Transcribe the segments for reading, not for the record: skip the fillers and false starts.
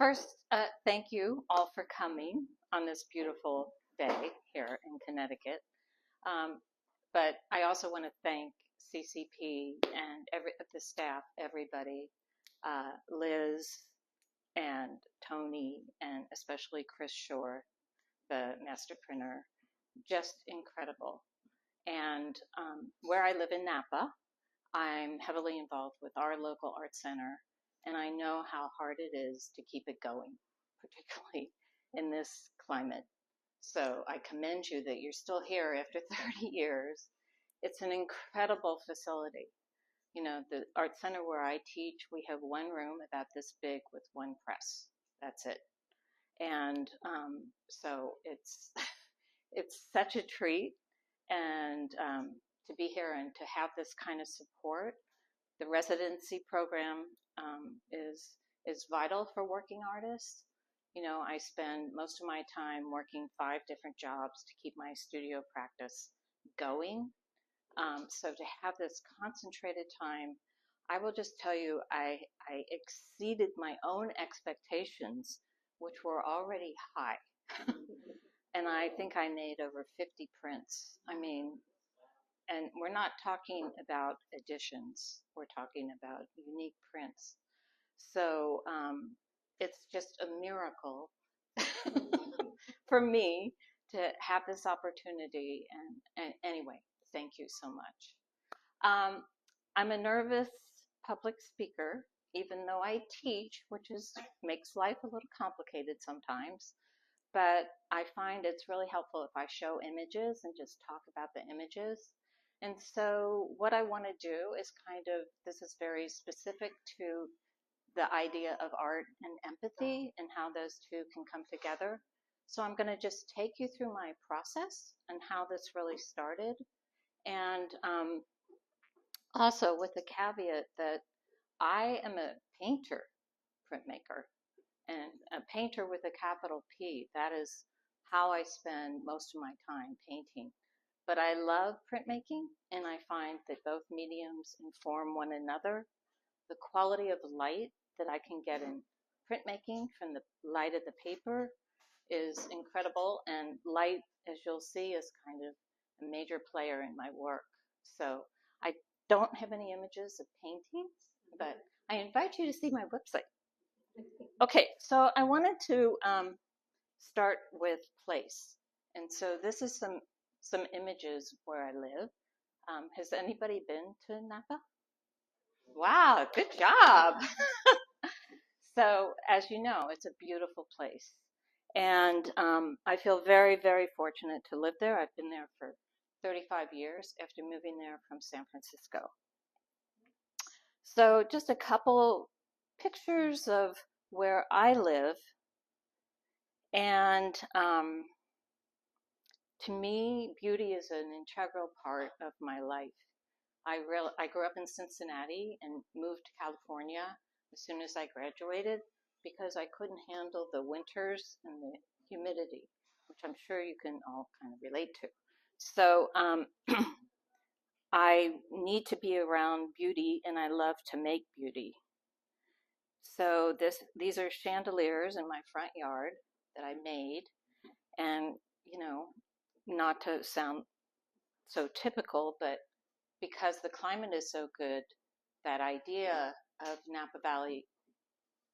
First, thank you all for coming on this beautiful day here in Connecticut. Um, but I also want to thank CCP and the staff, everybody, Liz and Tony, and especially Chris Shore, the master printer, just incredible. And where I live in Napa, I'm heavily involved with our local art center, and I know how hard it is to keep it going, particularly in this climate. So I commend you that you're still here after 30 years. It's an incredible facility. You know, the art center where I teach, we have one room about this big with one press. That's it. And so it's such a treat, and to be here and to have this kind of support. The residency program is vital for working artists. You know, I spend most of my time working 5 different jobs to keep my studio practice going. So to have this concentrated time, I will just tell you, I exceeded my own expectations, which were already high. And I think I made over 50 prints. I mean, and we're not talking about editions, we're talking about unique prints. So it's just a miracle for me to have this opportunity. And anyway, thank you so much. I'm a nervous public speaker, even though I teach, which makes life a little complicated sometimes. But I find it's really helpful if I show images and just talk about the images. And so what I want to do is this is very specific to the idea of art and empathy and how those two can come together. So I'm going to just take you through my process and how this really started. And also with the caveat that I am a painter, printmaker, and a painter with a capital P. That is how I spend most of my time painting. But I love printmaking, and I find that both mediums inform one another. The quality of light that I can get in printmaking from the light of the paper is incredible, and light, as you'll see, is kind of a major player in my work. So I don't have any images of paintings, but I invite you to see my website. Okay, so I wanted to start with place. And so this is some images where I live. Has anybody been to Napa? Wow, good job. So as you know, it's a beautiful place. And I feel very, very fortunate to live there. I've been there for 35 years after moving there from San Francisco. So just a couple pictures of where I live. And to me, beauty is an integral part of my life. I grew up in Cincinnati and moved to California as soon as I graduated because I couldn't handle the winters and the humidity, which I'm sure you can all kind of relate to. So I need to be around beauty, and I love to make beauty. So these are chandeliers in my front yard that I made, and you know, not to sound so typical, but because the climate is so good, that idea of Napa Valley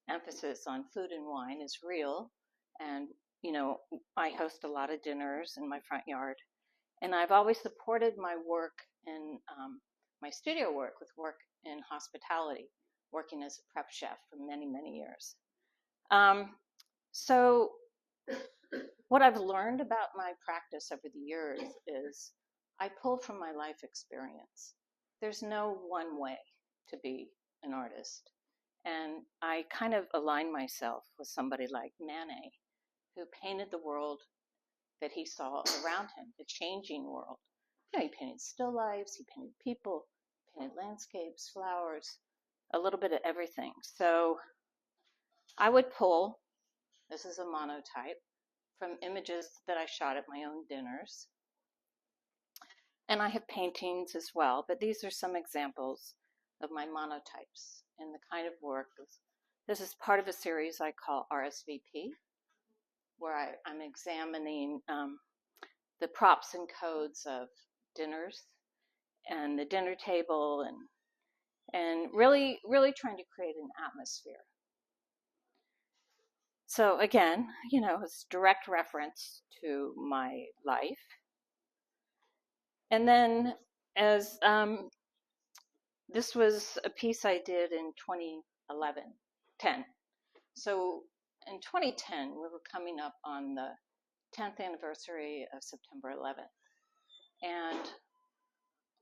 emphasis on food and wine is real. And you know, I host a lot of dinners in my front yard, and I've always supported my work in my studio work with work in hospitality, working as a prep chef for many, many years. So what I've learned about my practice over the years is I pull from my life experience. There's no one way to be an artist. And I kind of align myself with somebody like Manet, who painted the world that he saw around him, the changing world. You know, he painted still lifes, he painted people, painted landscapes, flowers, a little bit of everything. So I would pull, this is a monotype, from images that I shot at my own dinners. And I have paintings as well, but these are some examples of my monotypes and the kind of work This is part of a series I call RSVP, where I'm examining the props and codes of dinners and the dinner table, and really trying to create an atmosphere. So again, it's direct reference to my life. And then as this was a piece I did in 10. So in 2010, we were coming up on the 10th anniversary of September 11th. And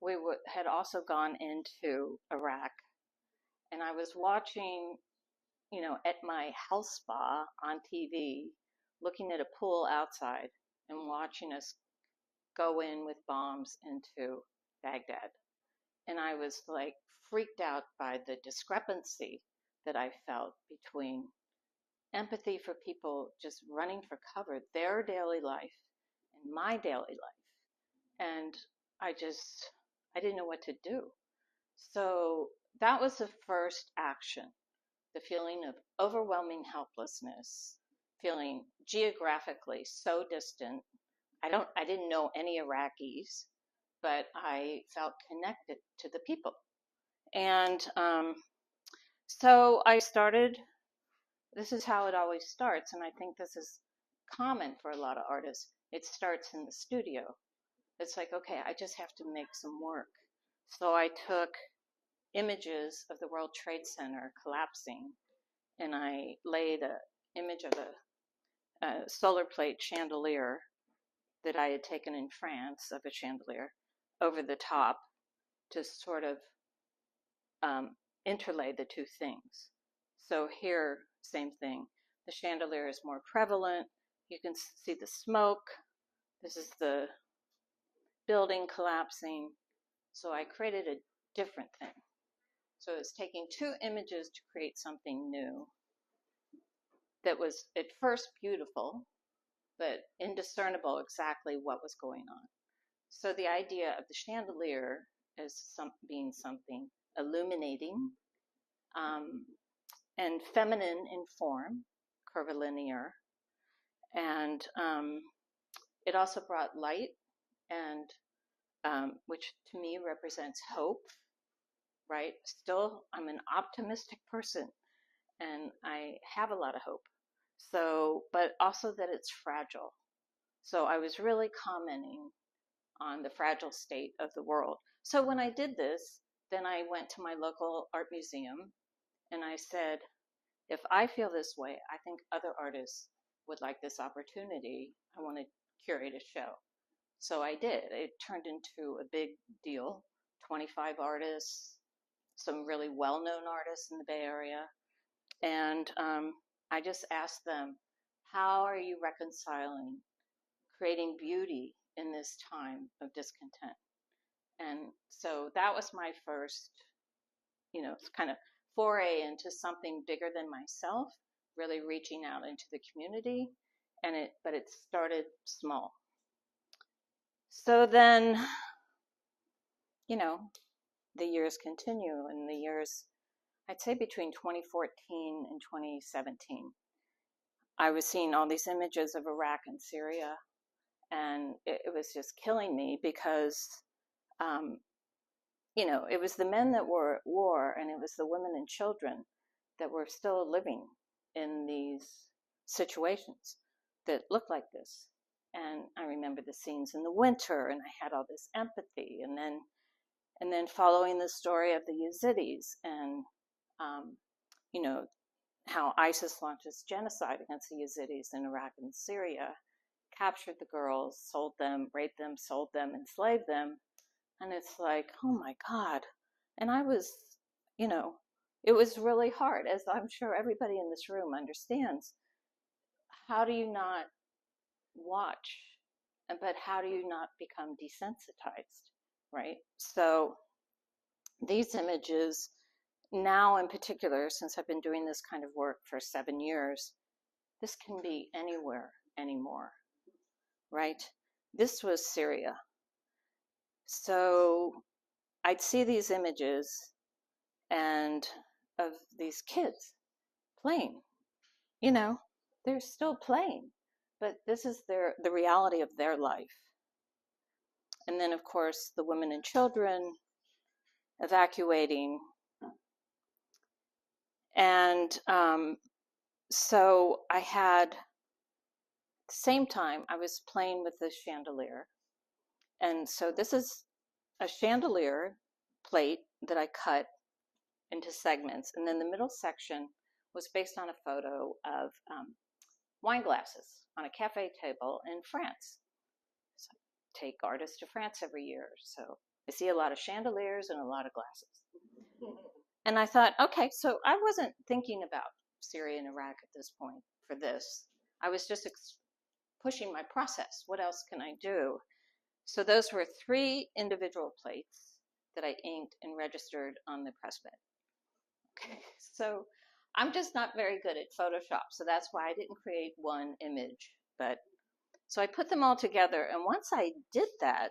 we had also gone into Iraq. And I was watching, at my health spa on TV, looking at a pool outside and watching us go in with bombs into Baghdad. And I was like freaked out by the discrepancy that I felt between empathy for people just running for cover, their daily life, and my daily life. And I didn't know what to do. So that was the first action, the feeling of overwhelming helplessness, feeling geographically so distant. I didn't know any Iraqis, but I felt connected to the people. And so I started, this is how it always starts, and I think this is common for a lot of artists. It starts in the studio. It's like, okay, I just have to make some work. So I took images of the World Trade Center collapsing, and I laid an image of a solar plate chandelier that I had taken in France, of a chandelier, over the top to sort of interlay the two things. So here, same thing. The chandelier is more prevalent. You can see the smoke. This is the building collapsing. So I created a different thing. So it's taking two images to create something new that was at first beautiful, but indiscernible exactly what was going on. So the idea of the chandelier as being something illuminating and feminine in form, curvilinear, and it also brought light, and which to me represents hope, right? Still, I'm an optimistic person, and I have a lot of hope. So, but also that it's fragile. So I was really commenting on the fragile state of the world. So when I did this, then I went to my local art museum and I said, if I feel this way, I think other artists would like this opportunity. I want to curate a show. So I did. It turned into a big deal. 25 artists, some really well-known artists in the Bay Area. And I just asked them, how are you reconciling creating beauty in this time of discontent? And so that was my first, kind of foray into something bigger than myself, really reaching out into the community. But it started small. So then, the years continue, and the years, I'd say between 2014 and 2017, I was seeing all these images of Iraq and Syria, and it was just killing me because, it was the men that were at war, and it was the women and children that were still living in these situations that looked like this. And I remember the scenes in the winter, and I had all this empathy, and then following the story of the Yazidis, and how ISIS launches genocide against the Yazidis in Iraq and Syria, captured the girls, sold them, raped them, sold them, enslaved them. And it's like, oh my God. And I was, it was really hard, as I'm sure everybody in this room understands. How do you not watch? But how do you not become desensitized, right? So these images, now in particular, since I've been doing this kind of work for 7 years, this can be anywhere anymore, right? This was Syria. So I'd see these images and of these kids playing. You know, they're still playing, but this is the reality of their life. And then, of course, the women and children evacuating. And so I had, at the same time, I was playing with this chandelier. And so this is a chandelier plate that I cut into segments. And then the middle section was based on a photo of wine glasses on a cafe table in France. So I take artists to France every year. So I see a lot of chandeliers and a lot of glasses. And I thought, okay, so I wasn't thinking about Syria and Iraq at this point for this. I was just pushing my process. What else can I do? So those were 3 individual plates that I inked and registered on the press bed. Okay, so I'm just not very good at Photoshop, so that's why I didn't create one image. But so I put them all together, and once I did that,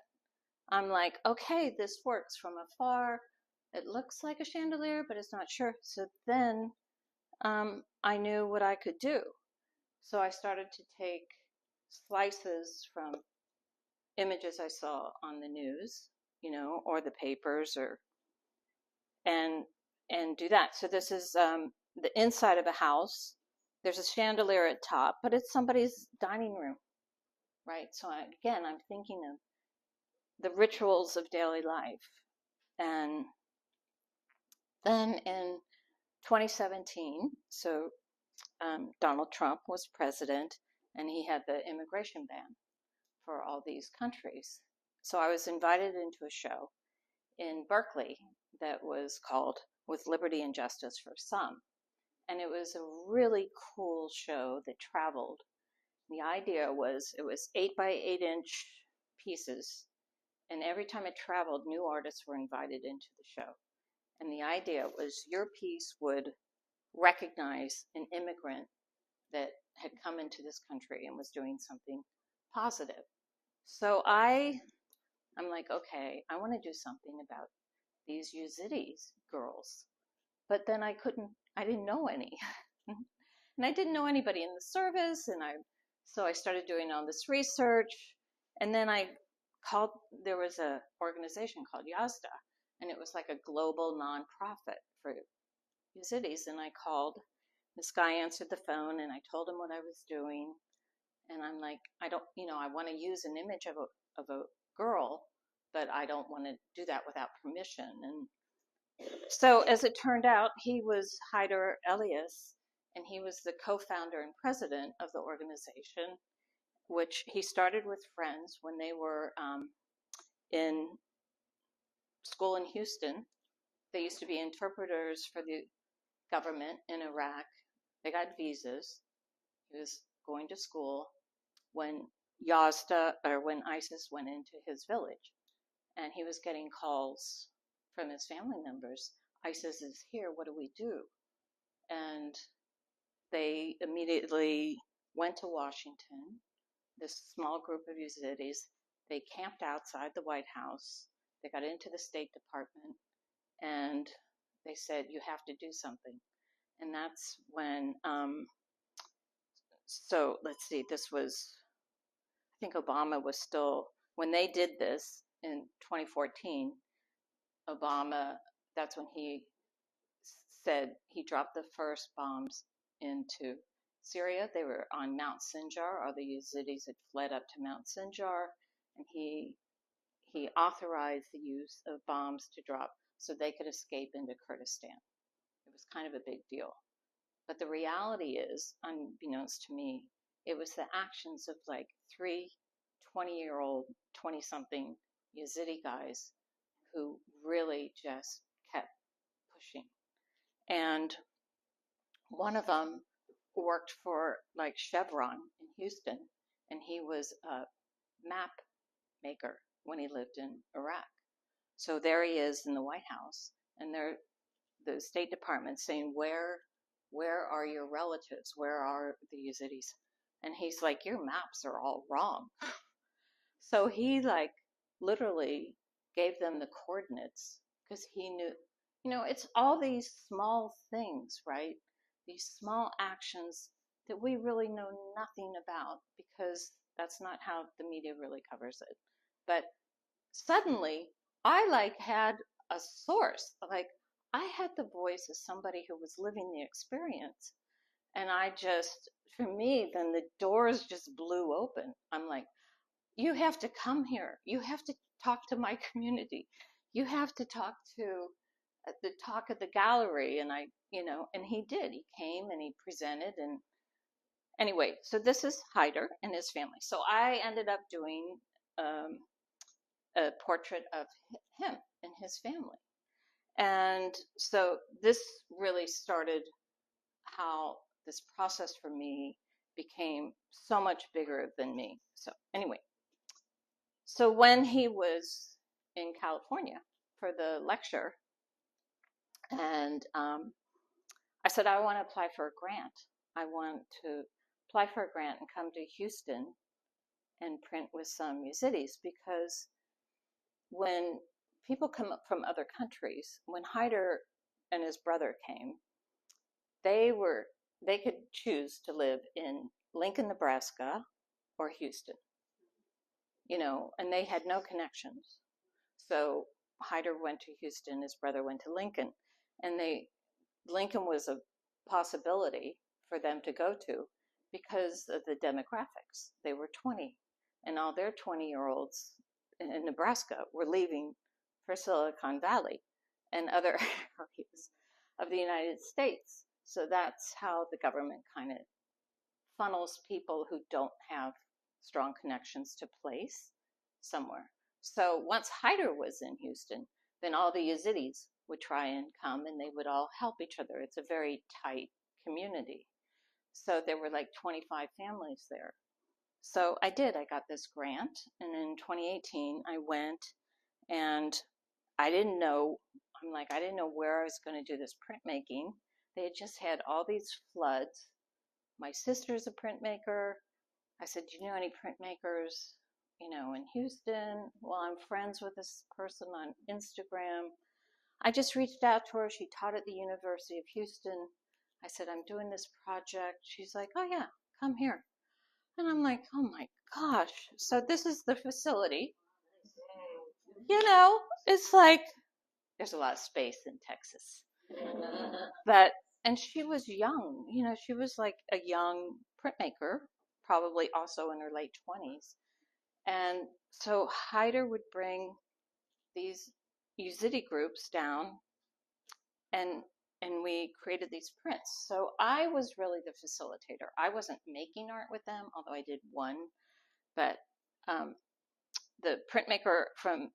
I'm like, okay, this works from afar. It looks like a chandelier, but it's not sure. So then I knew what I could do. So I started to take slices from images I saw on the news, you know, or the papers, or and do that. So this is the inside of a house. There's a chandelier at top, but it's somebody's dining room, right? So again, I'm thinking of the rituals of daily life. And then in 2017, so Donald Trump was president, and he had the immigration ban for all these countries. So I was invited into a show in Berkeley that was called With Liberty and Justice for Some. And it was a really cool show that traveled. The idea was it was 8 by 8 inch pieces, and every time it traveled, new artists were invited into the show. And the idea was your piece would recognize an immigrant that had come into this country and was doing something positive. So I'm like, okay, I want to do something about these Yazidis girls. But then I didn't know any. And I didn't know anybody in the service, and so I started doing all this research, and then there was an organization called Yazda, and it was like a global nonprofit for Yazidis, and I called. This guy answered the phone, and I told him what I was doing, and I'm like, I want to use an image of a girl, but I don't want to do that without permission. And so as it turned out, he was Haider Elias, and he was the co-founder and president of the organization, which he started with friends when they were in school in Houston. They used to be interpreters for the government in Iraq. They got visas. He was going to school when when ISIS went into his village, and he was getting calls from his family members. ISIS is here. What do we do? And they immediately went to Washington. This small group of Yazidis. They camped outside the White House. They got into the State Department, and they said, "You have to do something." And that's when. So let's see. This was, I think Obama was still, when they did this in 2014, Obama, that's when he said he dropped the first bombs into Syria. They were on Mount Sinjar, or the Yazidis had fled up to Mount Sinjar, and he authorized the use of bombs to drop so they could escape into Kurdistan. It was kind of a big deal. But the reality is, unbeknownst to me, it was the actions of like 3 20-year-old, 20-something Yazidi guys who really just kept pushing. And one of them worked for like Chevron in Houston, and he was a map maker when he lived in Iraq. So there he is in the White House, and the State Department saying, where are your relatives? Where are the Yazidis? And he's like, your maps are all wrong. So he like literally gave them the coordinates because he knew, it's all these small things, right? these small actions that we really know nothing about because that's not how the media really covers it. But suddenly I like had a source, like I had the voice of somebody who was living the experience. And I just, for me, then the doors just blew open. I'm like, you have to come here. You have to talk to my community. You have to talk to the talk at the gallery. And and he did. He came and he presented. And anyway, so this is Hyder and his family. So I ended up doing a portrait of him and his family. And so this really started how this process for me became so much bigger than me. So anyway, so when he was in California for the lecture, and I said, I want to apply for a grant. I want to apply for a grant and come to Houston and print with some Yazidis, because when people come up from other countries, when Hyder and his brother came, they could choose to live in Lincoln, Nebraska, or Houston, and they had no connections. So Hyder went to Houston, his brother went to Lincoln, and Lincoln was a possibility for them to go to because of the demographics. They were 20, and all their 20-year-olds in Nebraska were leaving for Silicon Valley and other areas of the United States. So that's how the government kind of funnels people who don't have strong connections to place somewhere. So once Hyder was in Houston, then all the Yazidis would try and come and they would all help each other. It's a very tight community. So there were like 25 families there. So I got this grant, and in 2018 I went, and I didn't know where I was going to do this printmaking. They had just had all these floods. My sister's a printmaker. I said, do you know any printmakers, in Houston? Well, I'm friends with this person on Instagram. I just reached out to her. She taught at the University of Houston. I said, I'm doing this project. She's like, oh yeah, come here. And I'm like, oh my gosh. So this is the facility. It's like, there's a lot of space in Texas. And she was young, she was like a young printmaker, probably also in her late 20s. And so Hyder would bring these Yazidi groups down, and we created these prints. So I was really the facilitator. I wasn't making art with them, although I did one, but the printmaker from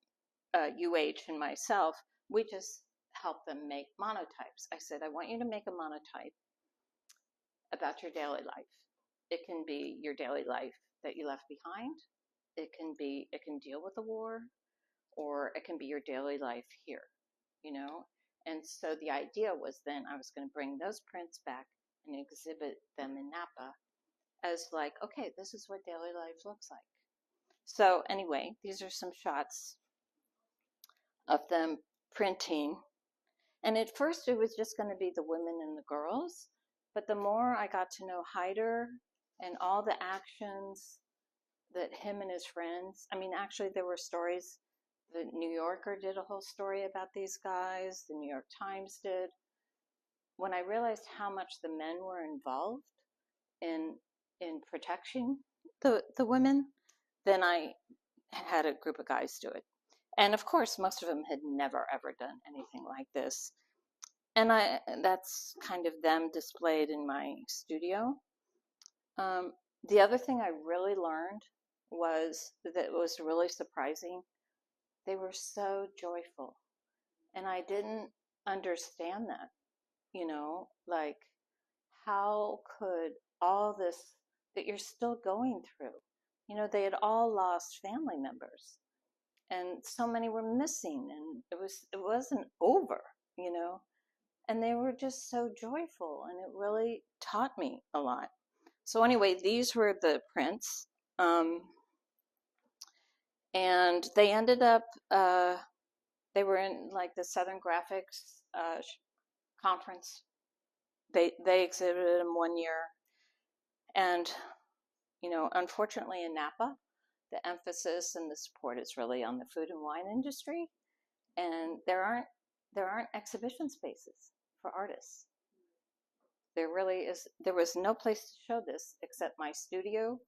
UH and myself, we just helped them make monotypes. I said, I want you to make a monotype about your daily life. It can be your daily life that you left behind. It can deal with the war, or it can be your daily life here, And so the idea was then I was going to bring those prints back and exhibit them in Napa as like, okay, this is what daily life looks like. So anyway, these are some shots of them printing. And at first it was just going to be the women and the girls. But the more I got to know Hyder and all the actions that him and his friends, actually there were stories. The New Yorker did a whole story about these guys. The New York Times did. When I realized how much the men were involved in protecting the women, then I had a group of guys do it. And of course, most of them had never, ever done anything like this. And that's kind of them displayed in my studio. The other thing I really learned was really surprising. They were so joyful. And I didn't understand that, like how could all this that you're still going through, they had all lost family members. And so many were missing, and it wasn't over, and they were just so joyful, and it really taught me a lot. So anyway, these were the prints, and they ended up, they were in like the Southern Graphics conference They exhibited them one year, and unfortunately in Napa, the emphasis and the support is really on the food and wine industry, and there aren't exhibition spaces for artists. There was no place to show this except my studio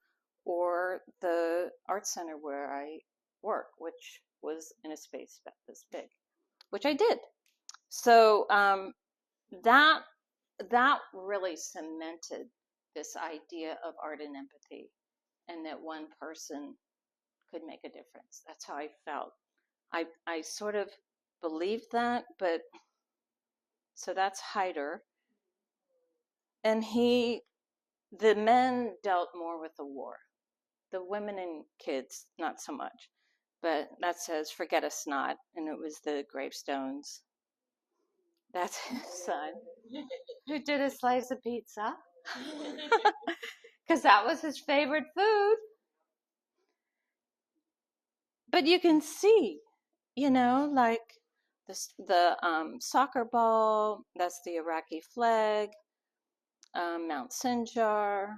or the art center where I work, which was in a space about this big, which I did. So that really cemented this idea of art and empathy, and that one person could make a difference. That's how I felt. I sort of believed that, but so that's Hyder. And the men dealt more with the war. The women and kids, not so much. But that says, forget us not. And it was the gravestones. That's his son, who did a slice of pizza. Because that was his favorite food. But you can see, like the soccer ball, that's the Iraqi flag, Mount Sinjar,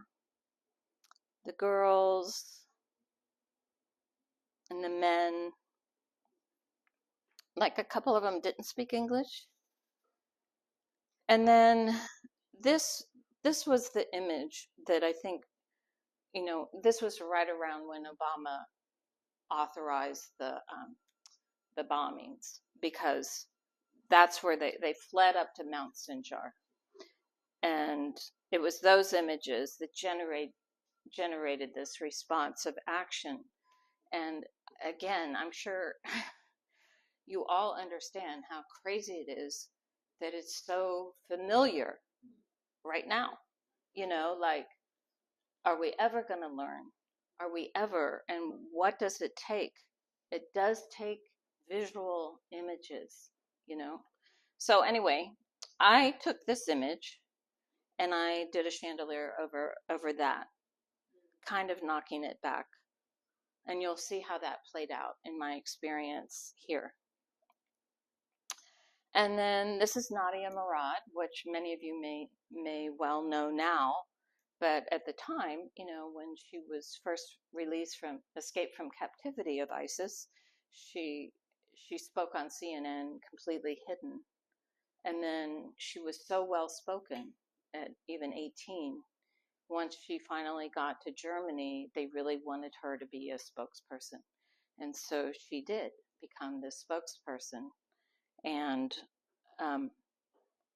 the girls, and the men. Like a couple of them didn't speak English. And then this was the image that I think, this was right around when Obama authorized the bombings, because that's where they fled up to Mount Sinjar. And it was those images that generated this response of action. And again, I'm sure you all understand how crazy it is that it's so familiar right now. Like, are we ever going to learn? Are we ever? And what does it take? It does take visual images, So anyway, I took this image and I did a chandelier over that, kind of knocking it back. And you'll see how that played out in my experience here. And then this is Nadia Murad, which many of you may well know now. But at the time, when she was first escaped from captivity of ISIS, she spoke on CNN completely hidden. And then she was so well spoken at even 18. Once she finally got to Germany, they really wanted her to be a spokesperson. And so she did become the spokesperson. And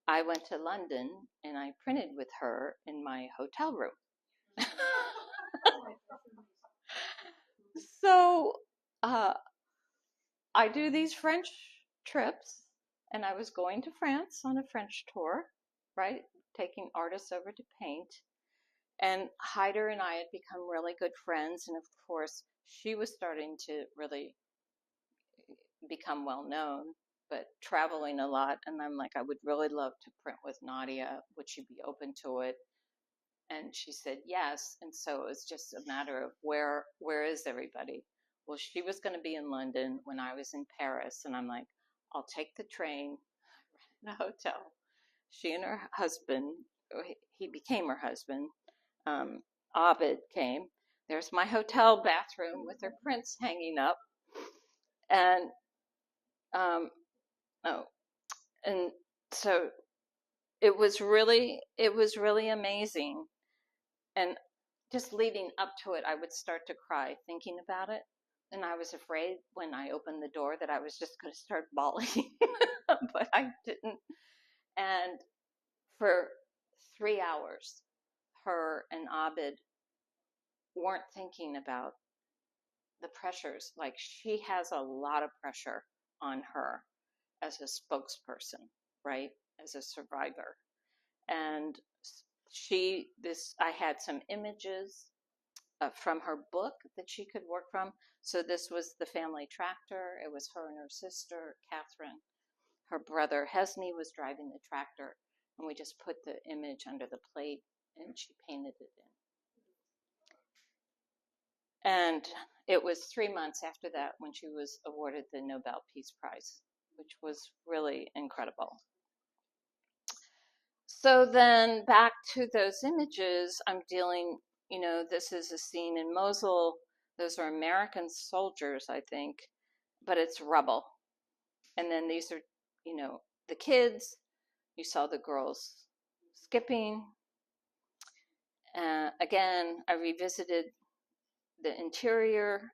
I went to London and I printed with her in my hotel room. So I do these French trips, and I was going to France on a French tour, right? Taking artists over to paint. And Hyder and I had become really good friends. And of course, she was starting to really become well known, but traveling a lot. And I'm like, I would really love to print with Nadia. Would she be open to it? And she said yes. And so it was just a matter of where is everybody? Well, she was going to be in London when I was in Paris. And I'm like, I'll take the train, rent a hotel. She and her husband, he became her husband, Abid, came. There's my hotel bathroom with her prints hanging up. And and so it was really amazing. And just leading up to it, I would start to cry thinking about it. And I was afraid when I opened the door that I was just going to start bawling, but I didn't. And for 3 hours, her and Abid weren't thinking about the pressures. Like, she has a lot of pressure on her as a spokesperson, right? As a survivor. And I had some images from her book that she could work from. So this was the family tractor. It was her and her sister, Catherine. Her brother, Hesney, was driving the tractor. And we just put the image under the plate and she painted it in. And it was 3 months after that when she was awarded the Nobel Peace Prize, which was really incredible. So then back to those images, I'm dealing, this is a scene in Mosul. Those are American soldiers, I think, but it's rubble. And then these are, the kids. You saw the girls skipping. Again, I revisited the interior.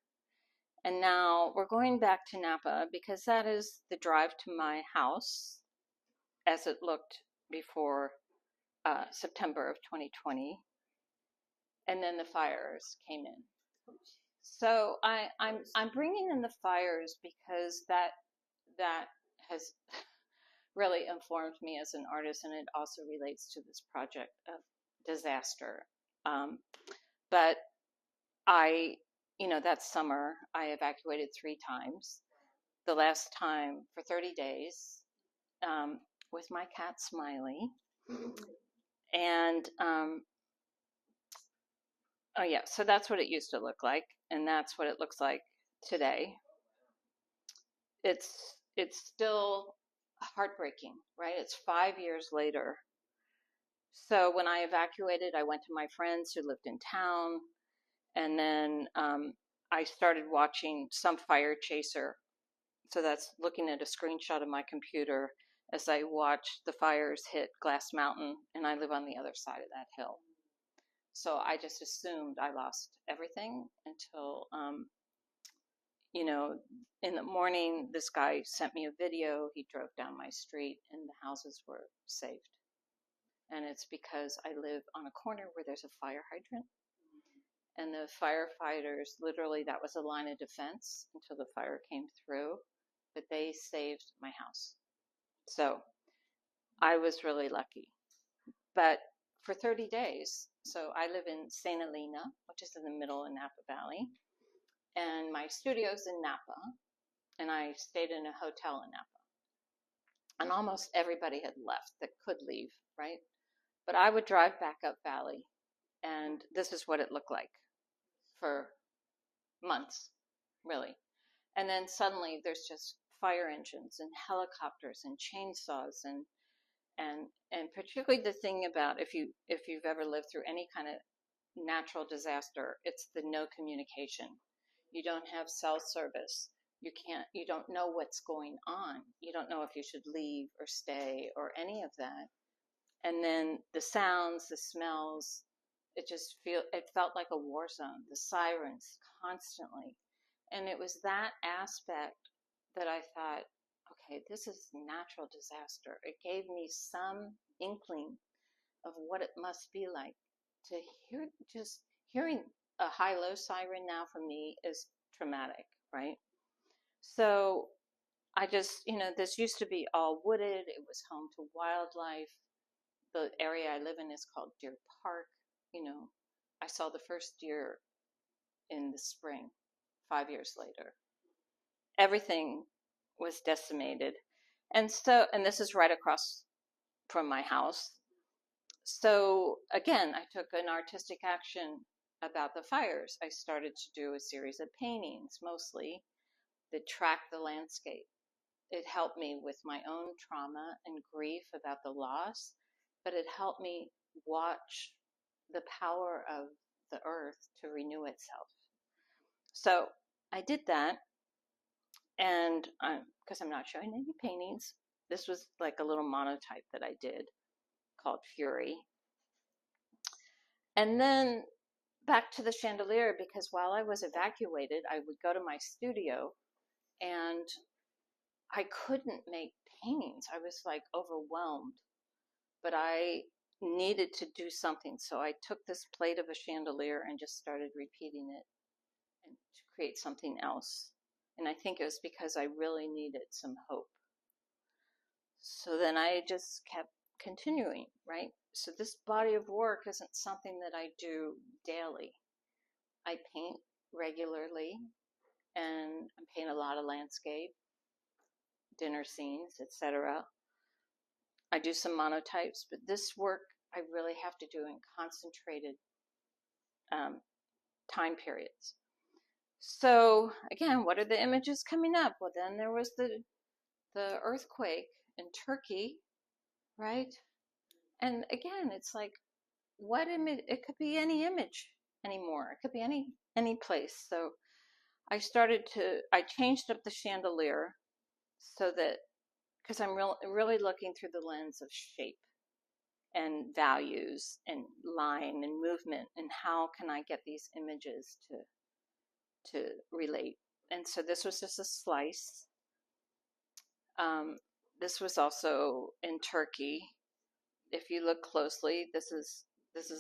And now we're going back to Napa because that is the drive to my house as it looked before September of 2020. And then the fires came in. So I'm bringing in the fires because that has really informed me as an artist, and it also relates to this project of disaster. But that summer I evacuated 3 times. The last time for 30 days with my cat Smiley, and oh yeah, so that's what it used to look like, and that's what it looks like today. It's still heartbreaking, right? It's 5 years later. So when I evacuated, I went to my friends who lived in town, and then I started watching Some Fire Chaser. So that's looking at a screenshot of my computer as I watched the fires hit Glass Mountain, and I live on the other side of that hill. So I just assumed I lost everything until, in the morning, this guy sent me a video. He drove down my street and the houses were saved. And it's because I live on a corner where there's a fire hydrant. And the firefighters, literally, that was a line of defense until the fire came through. But they saved my house. So I was really lucky. But for 30 days, so I live in St. Helena, which is in the middle of Napa Valley. And my studio's in Napa. And I stayed in a hotel in Napa. And almost everybody had left that could leave, right? But I would drive back up Valley, and this is what it looked like for months, really. And then suddenly there's just fire engines and helicopters and chainsaws and particularly the thing about if you've ever lived through any kind of natural disaster, it's the no communication. You don't have cell service. You don't know what's going on. You don't know if you should leave or stay or any of that. And then the sounds, the smells, it felt like a war zone, the sirens constantly. And it was that aspect that I thought, okay, this is natural disaster. It gave me some inkling of what it must be like to hear. Just hearing a high-low siren now for me is traumatic, right? So I just, this used to be all wooded. It was home to wildlife. The area I live in is called Deer Park. I saw the first deer in the spring, 5 years later. Everything was decimated. And this is right across from my house. So again, I took an artistic action about the fires. I started to do a series of paintings, mostly, that tracked the landscape. It helped me with my own trauma and grief about the loss, but it helped me watch the power of the earth to renew itself. So I did that, and because I'm not showing any paintings, this was like a little monotype that I did called Fury. And then back to the chandelier, because while I was evacuated, I would go to my studio and I couldn't make paintings. I was like overwhelmed, but I needed to do something. So I took this plate of a chandelier and just started repeating it and to create something else. And I think it was because I really needed some hope. So then I just kept continuing, right? So this body of work isn't something that I do daily. I paint regularly, and I paint a lot of landscape, dinner scenes, etc. I do some monotypes, but this work I really have to do in concentrated time periods. So again, what are the images coming up? Well, then there was the earthquake in Turkey, right? And again, it's like, what image? It could be any image anymore. It could be any place. So I changed up the chandelier so that, because I'm really looking through the lens of shape and values and line and movement, and how can I get these images to relate. And so this was just a slice. This was also in Turkey. If you look closely, this is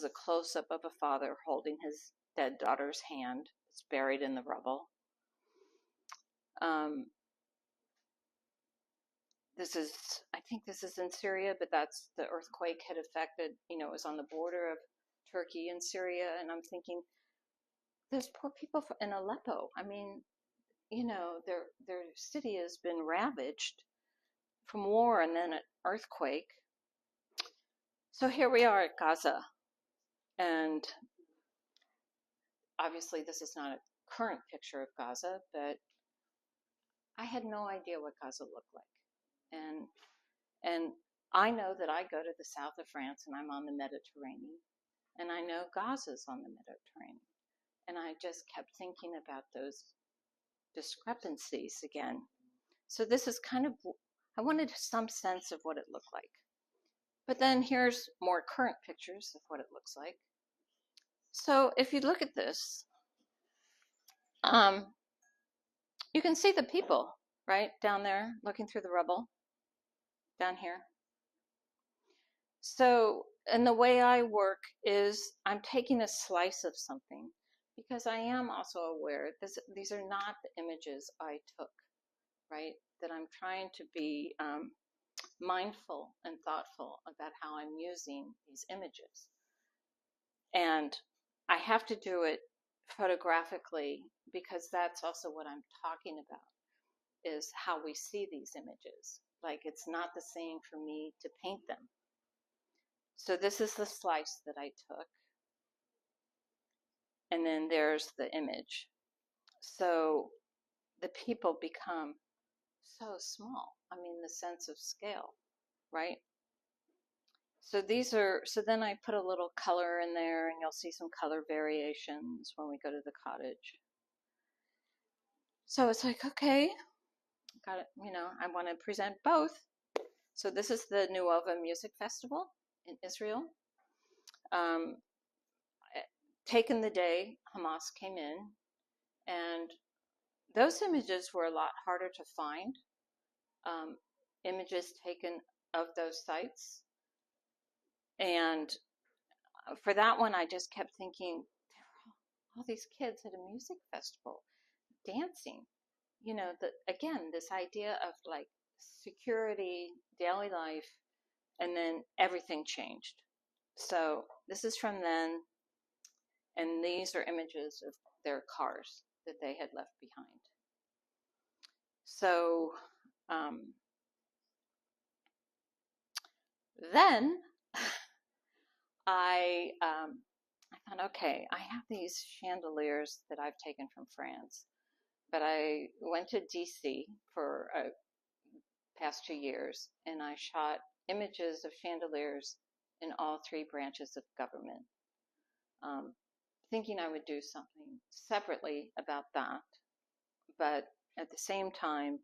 a close-up of a father holding his dead daughter's hand. It's buried in the rubble. I think this is in Syria, but that's the earthquake had affected, it was on the border of Turkey and Syria. And I'm thinking, those poor people in Aleppo. I mean, their city has been ravaged from war and then an earthquake. So here we are at Gaza. And obviously this is not a current picture of Gaza, but I had no idea what Gaza looked like. And I know that I go to the south of France and I'm on the Mediterranean, and I know Gaza's on the Mediterranean. And I just kept thinking about those discrepancies again. So this is kind of, I wanted some sense of what it looked like. But then here's more current pictures of what it looks like. So if you look at this, you can see the people, right, down there looking through the rubble, down here. So, and the way I work is I'm taking a slice of something, because I am also aware these are not the images I took, right? That I'm trying to be mindful and thoughtful about how I'm using these images. And I have to do it photographically, because that's also what I'm talking about, is how we see these images. Like, it's not the same for me to paint them. So this is the slice that I took. And then there's the image. So the people become so small. I mean, the sense of scale, right? So so then I put a little color in there, and you'll see some color variations when we go to the cottage. So it's like, okay, got it. I want to present both. So this is the Nuova Music Festival in Israel. Taken the day Hamas came in, and those images were a lot harder to find. Images taken of those sites. And for that one, I just kept thinking, all these kids at a music festival dancing. Again, this idea of like security, daily life, and then everything changed. So this is from then, and these are images of their cars that they had left behind. So then I thought, okay, I have these chandeliers that I've taken from France, but I went to DC for past 2 years, and I shot images of chandeliers in all 3 branches of government, thinking I would do something separately about that. But at the same time,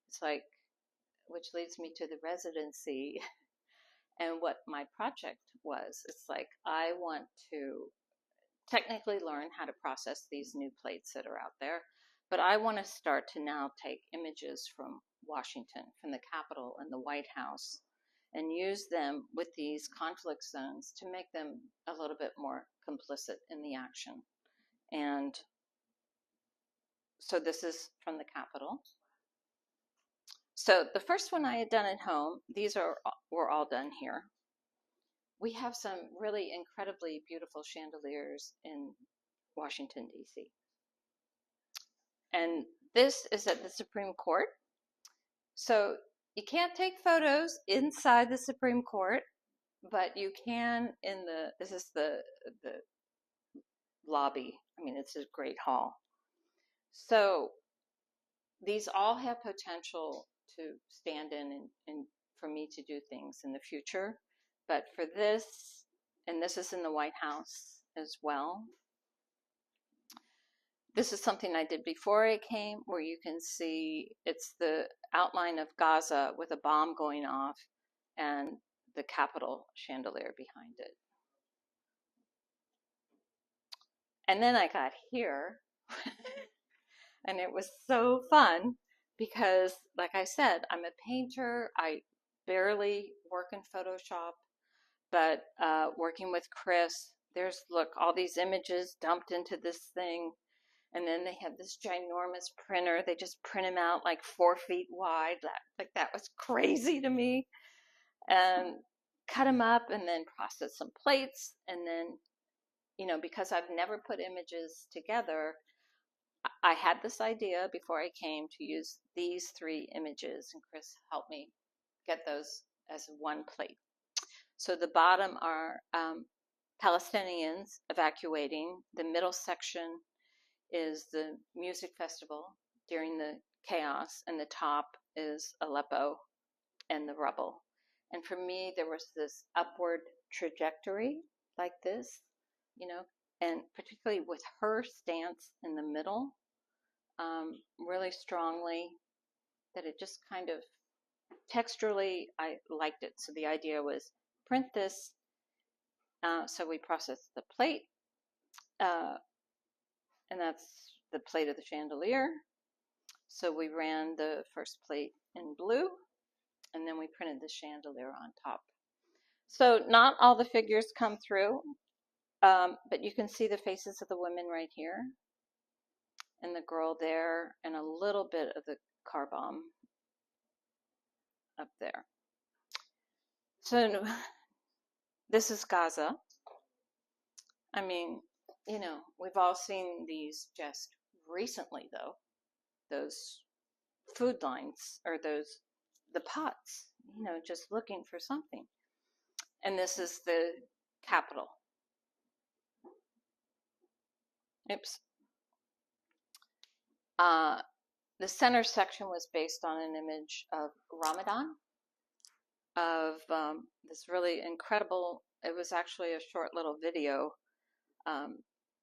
it's like, which leads me to the residency and what my project was. It's like, I want to technically learn how to process these new plates that are out there, but I want to start to now take images from Washington, from the Capitol and the White House, and use them with these conflict zones to make them a little bit more complicit in the action. And so this is from the Capitol. So the first one I had done at home, these were all done here. We have some really incredibly beautiful chandeliers in Washington, D.C. And this is at the Supreme Court. So you can't take photos inside the Supreme Court, but you can this is the lobby. I mean, it's a great hall. So these all have potential to stand in and for me to do things in the future. But for this, and this is in the White House as well, this is something I did before I came, where you can see it's the outline of Gaza with a bomb going off and the Capitol chandelier behind it. And then I got here, and it was so fun because, like I said, I'm a painter. I barely work in Photoshop, but working with Chris, look, all these images dumped into this thing. And then they have this ginormous printer. They just print them out like 4 feet wide. That was crazy to me. And cut them up and then process some plates. And then, because I've never put images together, I had this idea before I came to use these 3 images. And Chris helped me get those as one plate. So the bottom are Palestinians evacuating. The middle section is the music festival during the chaos, and the top is Aleppo and the rubble. And for me, there was this upward trajectory like this, and particularly with her stance in the middle, really strongly, that it just kind of texturally, I liked it. So the idea was print this. So we processed the plate. And that's the plate of the chandelier. So we ran the first plate in blue, and then we printed the chandelier on top. So not all the figures come through, but you can see the faces of the women right here, and the girl there, and a little bit of the car bomb up there. So this is Gaza. I mean, we've all seen these just recently, though, those food lines, or the pots, just looking for something. And this is the Capitol. Oops. The center section was based on an image of Ramadan, of this really incredible, it was actually a short little video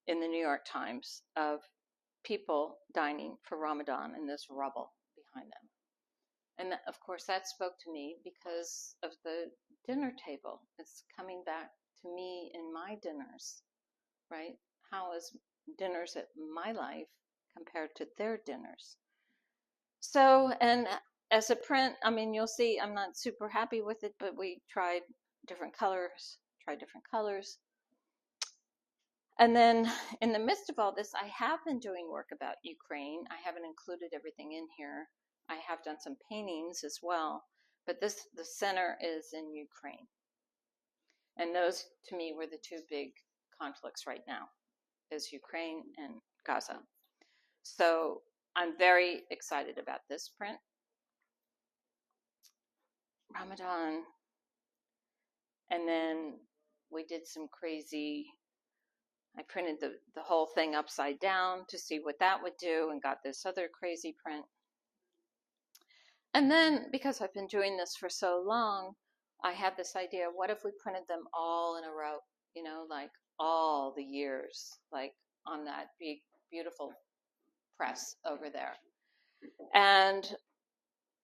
in the New York Times of people dining for Ramadan in this rubble behind them. And of course that spoke to me because of the dinner table. It's coming back to me in my dinners, right? How is dinners at my life compared to their dinners? So, and as a print, I mean, you'll see I'm not super happy with it, but we tried different colors. And then in the midst of all this, I have been doing work about Ukraine. I haven't included everything in here. I have done some paintings as well, but the center is in Ukraine. And those, to me, were the 2 big conflicts right now, is Ukraine and Gaza. So I'm very excited about this print. Ramadan. And then we did some crazy, I printed the whole thing upside down to see what that would do, and got this other crazy print. And then, because I've been doing this for so long, I had this idea, what if we printed them all in a row, like all the years, like on that big, beautiful press over there.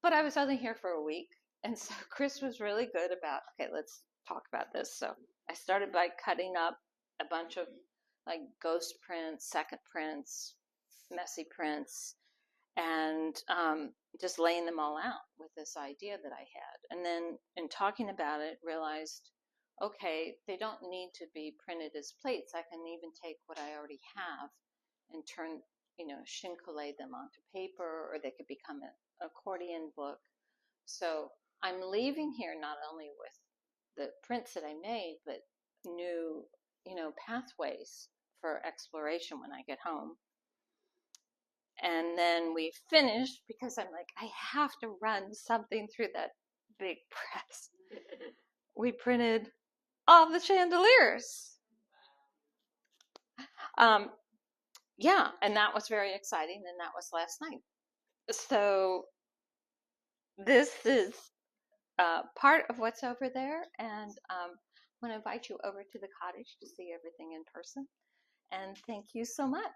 But I was only here for a week, and so Chris was really good about, okay, let's talk about this. So I started by cutting up a bunch of like ghost prints, second prints, messy prints, and just laying them all out with this idea that I had. And then in talking about it, realized, okay, they don't need to be printed as plates. I can even take what I already have and turn, chincollate them onto paper, or they could become an accordion book. So I'm leaving here not only with the prints that I made, but new, pathways for exploration when I get home. And then we finished, because I'm like, I have to run something through that big press. We printed all the chandeliers. Yeah, and that was very exciting, and that was last night. So this is part of what's over there, and I want to invite you over to the cottage to see everything in person. And thank you so much.